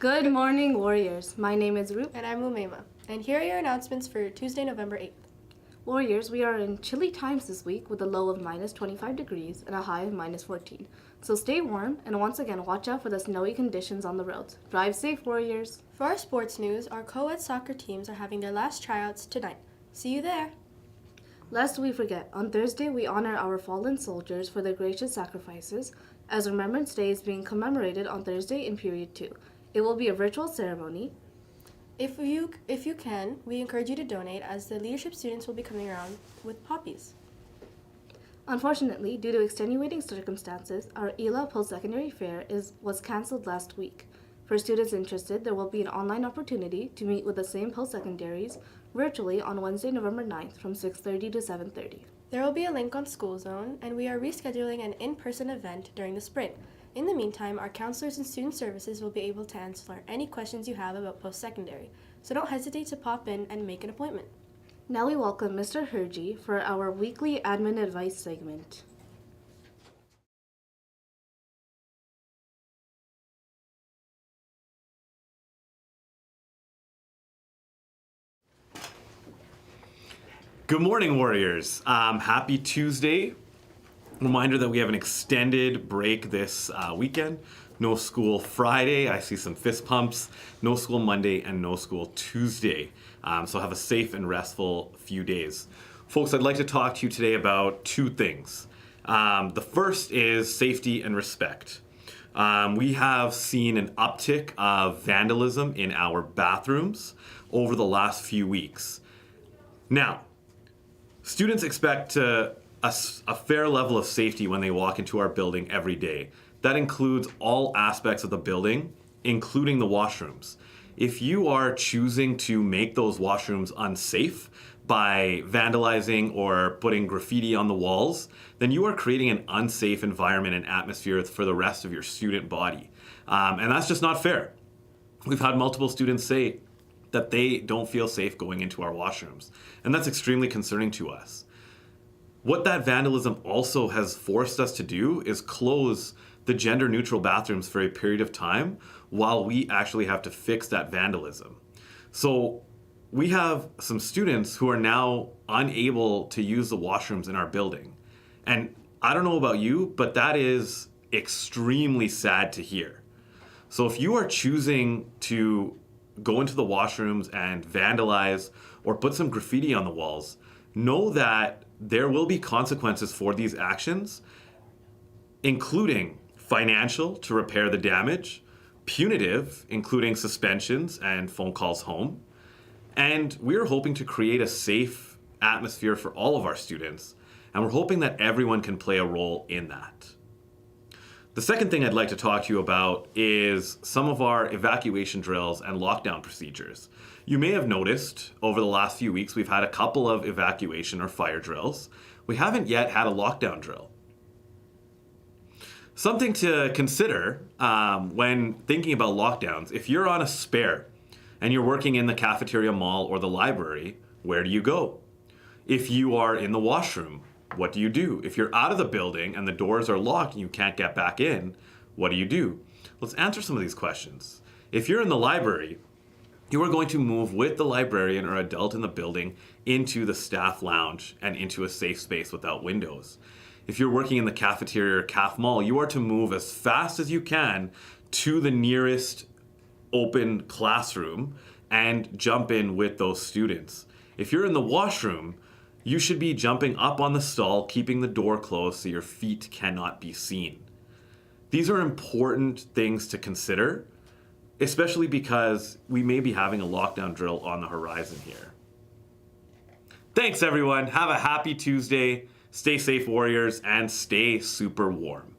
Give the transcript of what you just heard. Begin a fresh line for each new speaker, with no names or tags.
Good morning, Warriors. My name is Roop.
And I'm Umaima. And here are your announcements for Tuesday, November 8th.
Warriors, we are in chilly times this week with a low of minus 25 degrees and a high of minus 14. So stay warm and once again watch out for the snowy conditions on the roads. Drive safe, Warriors.
For our sports news, our co-ed soccer teams are having their last tryouts tonight. See you there.
Lest we forget, on Thursday we honor our fallen soldiers for their gracious sacrifices, as Remembrance Day is being commemorated on Thursday in Period 2. It will be a virtual ceremony.
If you can, we encourage you to donate, as the leadership students will be coming around with poppies.
Unfortunately, due to extenuating circumstances, our ELA post-secondary fair was cancelled last week. For students interested, there will be an online opportunity to meet with the same post-secondaries virtually on Wednesday, November 9th from 6:30 to 7:30.
There will be a link on School Zone, and we are rescheduling an in-person event during the spring. In the meantime, our counselors and student services will be able to answer any questions you have about post-secondary, so don't hesitate to pop in and make an appointment.
Now we welcome Mr. Herji for our weekly admin advice segment.
Good morning, Warriors. Happy Tuesday. Reminder that we have an extended break this weekend. No school Friday. I see some fist pumps. No school Monday and no school Tuesday. So have a safe and restful few days. Folks, I'd like to talk to you today about two things. The first is safety and respect. We have seen an uptick of vandalism in our bathrooms over the last few weeks. Now, students expect a fair level of safety when they walk into our building every day. That includes all aspects of the building, including the washrooms. If you are choosing to make those washrooms unsafe by vandalizing or putting graffiti on the walls, then you are creating an unsafe environment and atmosphere for the rest of your student body. And that's just not fair. We've had multiple students say that they don't feel safe going into our washrooms. And that's extremely concerning to us. What that vandalism also has forced us to do is close the gender-neutral bathrooms for a period of time while we actually have to fix that vandalism. So we have some students who are now unable to use the washrooms in our building. And I don't know about you, but that is extremely sad to hear. So if you are choosing to go into the washrooms and vandalize or put some graffiti on the walls, know that there will be consequences for these actions, including financial to repair the damage, punitive, including suspensions and phone calls home, and we're hoping to create a safe atmosphere for all of our students, and we're hoping that everyone can play a role in that. The second thing I'd like to talk to you about is some of our evacuation drills and lockdown procedures. You may have noticed over the last few weeks we've had a couple of evacuation or fire drills. We haven't yet had a lockdown drill. Something to consider when thinking about lockdowns: if you're on a spare and you're working in the cafeteria, mall, or the library, where do you go? If you are in the washroom, what do you do? If you're out of the building and the doors are locked and you can't get back in, what do you do? Let's answer some of these questions. If you're in the library, you are going to move with the librarian or adult in the building into the staff lounge and into a safe space without windows. If you're working in the cafeteria or caf mall, you are to move as fast as you can to the nearest open classroom and jump in with those students. If you're in the washroom, you should be jumping up on the stall, keeping the door closed so your feet cannot be seen. These are important things to consider, especially because we may be having a lockdown drill on the horizon here. Thanks, everyone. Have a happy Tuesday. Stay safe, Warriors, and stay super warm.